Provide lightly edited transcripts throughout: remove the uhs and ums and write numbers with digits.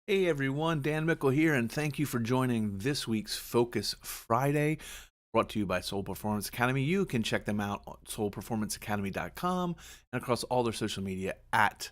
Hey everyone, Dan Mickle here, and thank you for joining this week's Focus Friday, brought to you by Soul Performance Academy. You can check them out on soulperformanceacademy.com and across all their social media at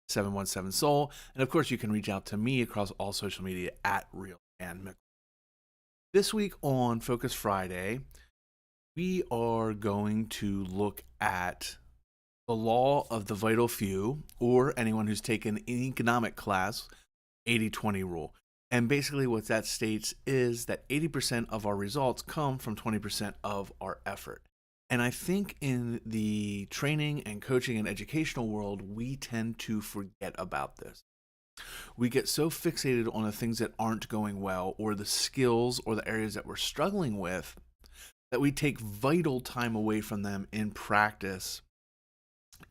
717 Soul. And of course, you can reach out to me across all social media at Real Dan Mickle. This week on Focus Friday, we are going to look at the law of the vital few, or anyone who's taken an economic class, 80-20 rule. And basically what that states is that 80% of our results come from 20% of our effort. And I think in the training and coaching and educational world, we tend to forget about this. We get so fixated on the things that aren't going well, or the skills or the areas that we're struggling with, that we take vital time away from them in practice,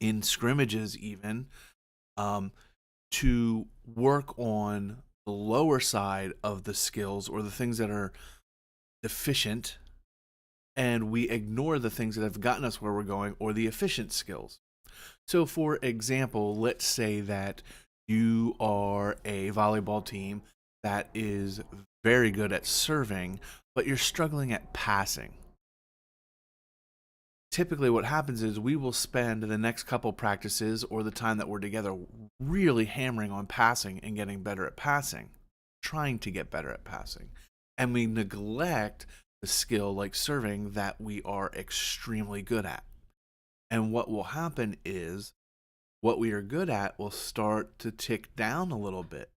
in scrimmages even, to work on the lower side of the skills or the things that are deficient, and we ignore the things that have gotten us where we're going, or the efficient skills. So for example, let's say that you are a volleyball team that is very good at serving, but you're struggling at passing. Typically what happens is we will spend the next couple practices or the time that we're together really hammering on passing and getting better at passing, trying to get better at passing. And we neglect the skill like serving that we are extremely good at. And what will happen is what we are good at will start to tick down a little bit.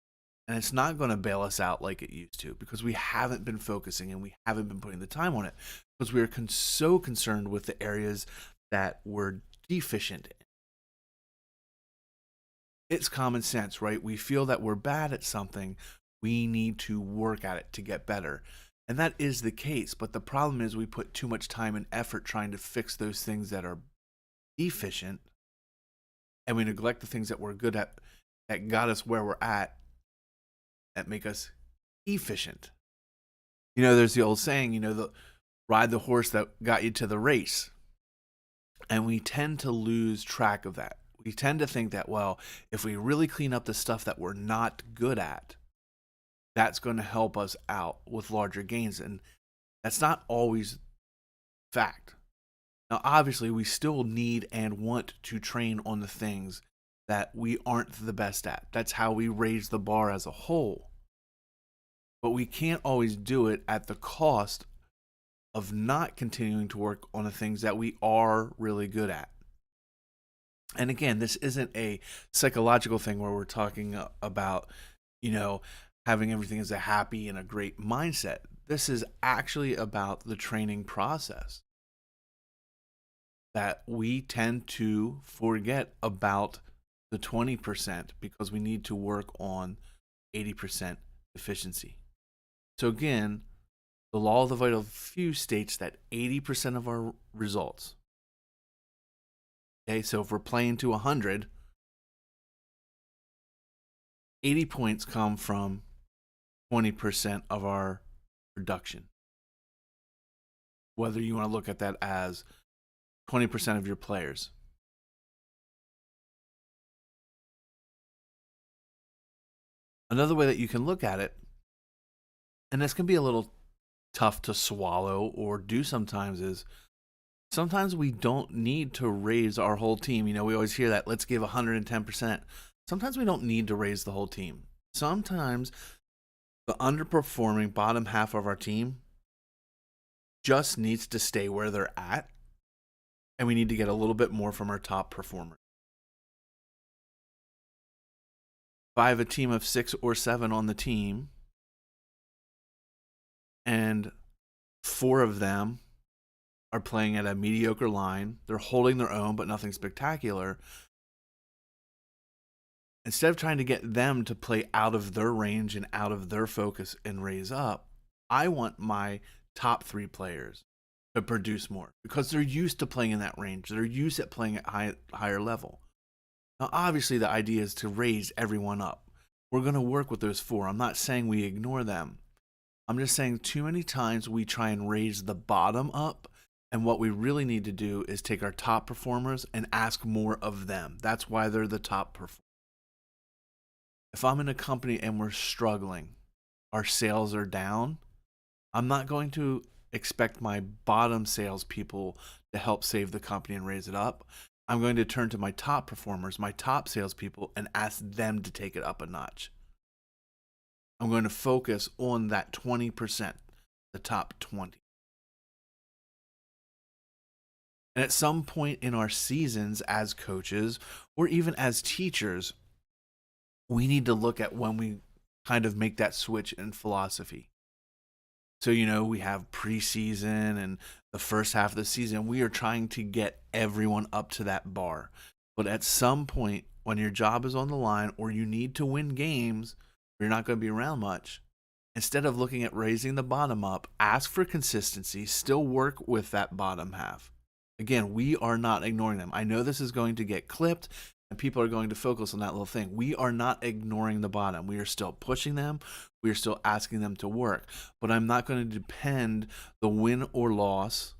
And it's not going to bail us out like it used to, because we haven't been focusing and we haven't been putting the time on it, because we are so concerned with the areas that we're deficient in. It's common sense, right? We feel that we're bad at something. We need to work at it to get better. And that is the case. But the problem is we put too much time and effort trying to fix those things that are deficient, and we neglect the things that we're good at that got us where we're at, that make us efficient. There's the old saying, ride the horse that got you to the race. And we tend to lose track of that. We tend to think that, well, if we really clean up the stuff that we're not good at, that's going to help us out with larger gains. And that's not always fact. Now, obviously, we still need and want to train on the things that we aren't the best at. That's how we raise the bar as a whole. But we can't always do it at the cost of not continuing to work on the things that we are really good at. And again, this isn't a psychological thing where we're talking about, having everything as a happy and a great mindset. This is actually about the training process, that we tend to forget about the 20% because we need to work on 80% efficiency. So again, the law of the vital few states that 80% of our results, okay, so if we're playing to 100, 80 points come from 20% of our production. Whether you want to look at that as 20% of your players. Another way that you can look at it, and this can be a little tough to swallow or do sometimes, is sometimes we don't need to raise our whole team. We always hear that, let's give 110%. Sometimes we don't need to raise the whole team. Sometimes the underperforming bottom half of our team just needs to stay where they're at, and we need to get a little bit more from our top performers. If I have a team of 6 or 7 on the team, and 4 of them are playing at a mediocre line, they're holding their own, but nothing spectacular. Instead of trying to get them to play out of their range and out of their focus and raise up, I want my top 3 players to produce more, because they're used to playing in that range. They're used at playing at higher level. Now, obviously, the idea is to raise everyone up. We're going to work with those 4. I'm not saying we ignore them. I'm just saying too many times we try and raise the bottom up, and what we really need to do is take our top performers and ask more of them. That's why they're the top performers. If I'm in a company and we're struggling, our sales are down, I'm not going to expect my bottom salespeople to help save the company and raise it up. I'm going to turn to my top performers, my top salespeople, and ask them to take it up a notch. I'm going to focus on that 20%, the top 20. And at some point in our seasons as coaches or even as teachers, we need to look at when we kind of make that switch in philosophy. So, we have preseason and the first half of the season. We are trying to get everyone up to that bar. But at some point, when your job is on the line or you need to win games, you're not going to be around much. Instead of looking at raising the bottom up, ask for consistency, still work with that bottom half. Again, we are not ignoring them. I know this is going to get clipped and people are going to focus on that little thing. We are not ignoring the bottom. We are still pushing them. We are still asking them to work. But I'm not going to depend the win or loss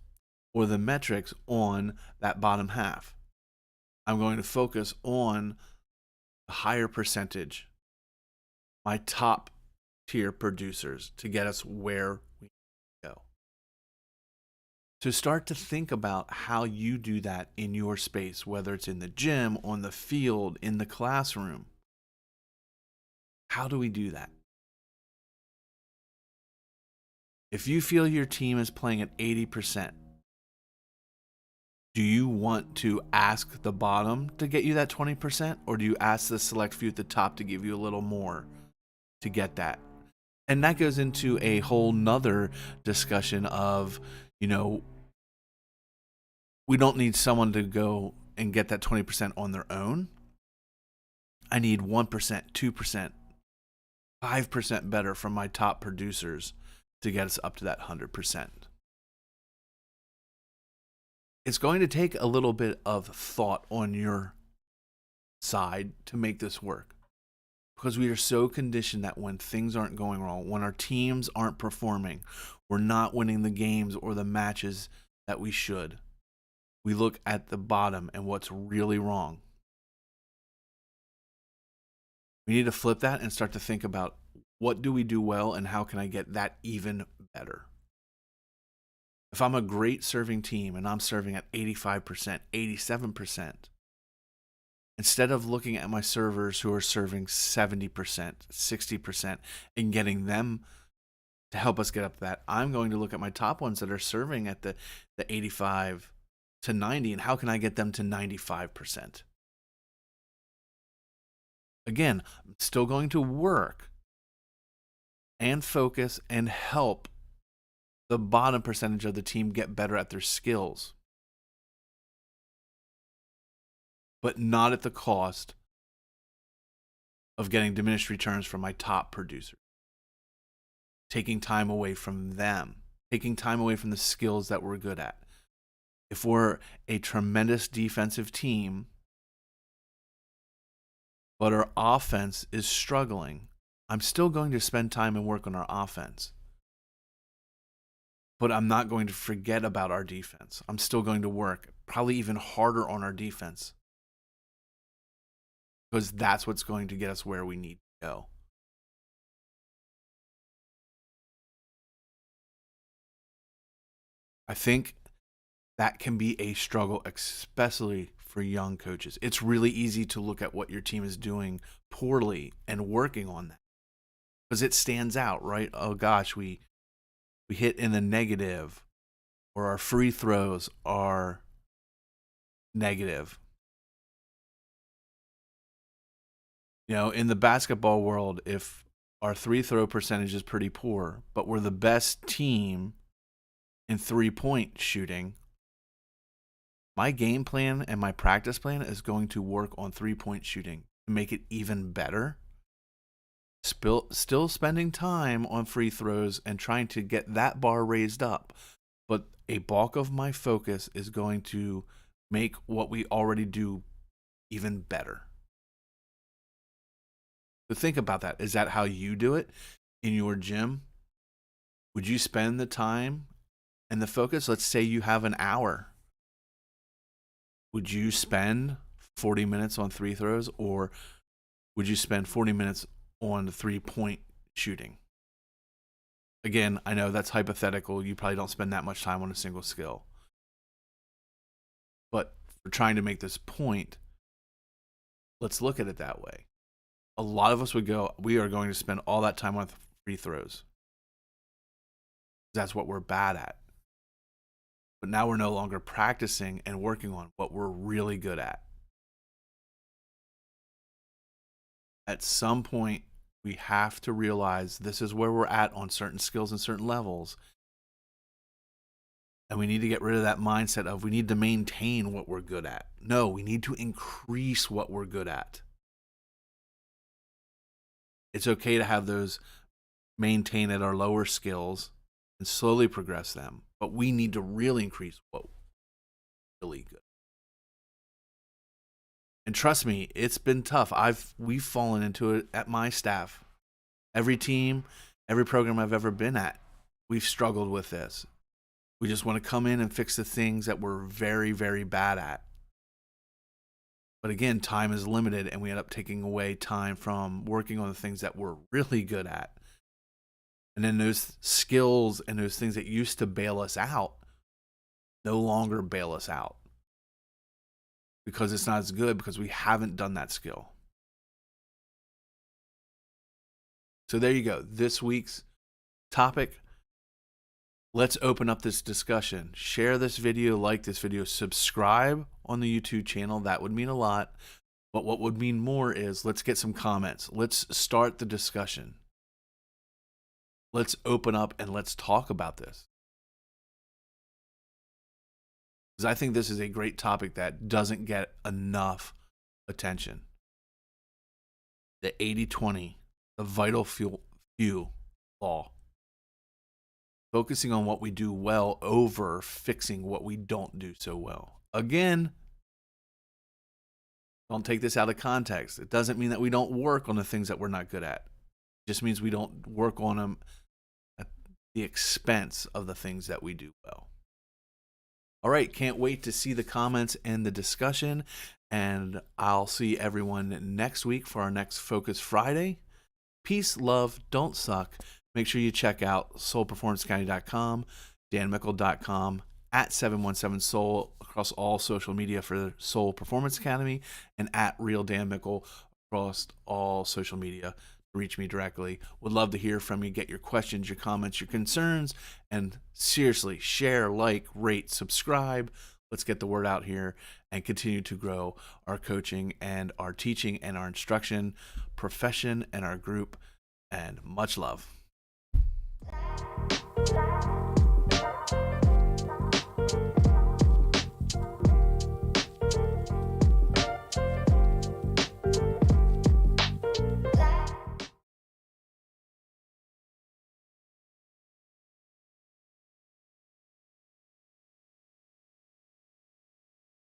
or the metrics on that bottom half. I'm going to focus on a higher percentage, my top tier producers, to get us where we go. So start to think about how you do that in your space, whether it's in the gym, on the field, in the classroom. How do we do that? If you feel your team is playing at 80%, do you want to ask the bottom to get you that 20%? Or do you ask the select few at the top to give you a little more to get that? And that goes into a whole nother discussion of, we don't need someone to go and get that 20% on their own. I need 1%, 2%, 5% better from my top producers to get us up to that 100%. It's going to take a little bit of thought on your side to make this work, because we are so conditioned that when things aren't going wrong, when our teams aren't performing, we're not winning the games or the matches that we should, we look at the bottom and what's really wrong. We need to flip that and start to think about, what do we do well and how can I get that even better? If I'm a great serving team and I'm serving at 85%, 87%, instead of looking at my servers who are serving 70%, 60% and getting them to help us get up to that, I'm going to look at my top ones that are serving at the 85 to 90 and how can I get them to 95%? Again, I'm still going to work and focus and help the bottom percentage of the team get better at their skills, but not at the cost of getting diminished returns from my top producers, taking time away from them, taking time away from the skills that we're good at. If we're a tremendous defensive team, but our offense is struggling, I'm still going to spend time and work on our offense. But I'm not going to forget about our defense. I'm still going to work probably even harder on our defense, because that's what's going to get us where we need to go. I think that can be a struggle, especially for young coaches. It's really easy to look at what your team is doing poorly and working on that, because it stands out, right? Oh gosh, we hit in the negative, or our free throws are negative. In the basketball world, if our free throw percentage is pretty poor, but we're the best team in 3-point shooting, my game plan and my practice plan is going to work on 3-point shooting to make it even better. Still spending time on free throws and trying to get that bar raised up, but a bulk of my focus is going to make what we already do even better. So think about that. Is that how you do it in your gym? Would you spend the time and the focus? Let's say you have an hour. Would you spend 40 minutes on free throws, or would you spend 40 minutes on the 3-point shooting. Again, I know that's hypothetical. You probably don't spend that much time on a single skill. But for trying to make this point, let's look at it that way. A lot of us would go, we are going to spend all that time on free throws. That's what we're bad at. But now we're no longer practicing and working on what we're really good at. At some point, we have to realize this is where we're at on certain skills and certain levels. And we need to get rid of that mindset of we need to maintain what we're good at. No, we need to increase what we're good at. It's okay to have those maintain at our lower skills and slowly progress them. But we need to really increase what we're really good. And trust me, it's been tough. We've fallen into it at my staff. Every team, every program I've ever been at, we've struggled with this. We just want to come in and fix the things that we're very, very bad at. But again, time is limited, and we end up taking away time from working on the things that we're really good at. And then those skills and those things that used to bail us out no longer bail us out because it's not as good because we haven't done that skill. So there you go. This week's topic. Let's open up this discussion. Share this video, like this video, subscribe on the YouTube channel. That would mean a lot. But what would mean more is let's get some comments. Let's start the discussion. Let's open up and let's talk about this. Because I think this is a great topic that doesn't get enough attention. The 80-20, the vital few law. Focusing on what we do well over fixing what we don't do so well. Again, don't take this out of context. It doesn't mean that we don't work on the things that we're not good at. It just means we don't work on them at the expense of the things that we do well. All right, can't wait to see the comments and the discussion. And I'll see everyone next week for our next Focus Friday. Peace, love, don't suck. Make sure you check out soulperformanceacademy.com, danmickle.com, at 717soul across all social media for Soul Performance Academy, and at Real Dan Mickle across all social media to reach me directly. Would love to hear from you. Get your questions, your comments, your concerns, and seriously, share, like, rate, subscribe. Let's get the word out here and continue to grow our coaching and our teaching and our instruction profession and our group. And much love.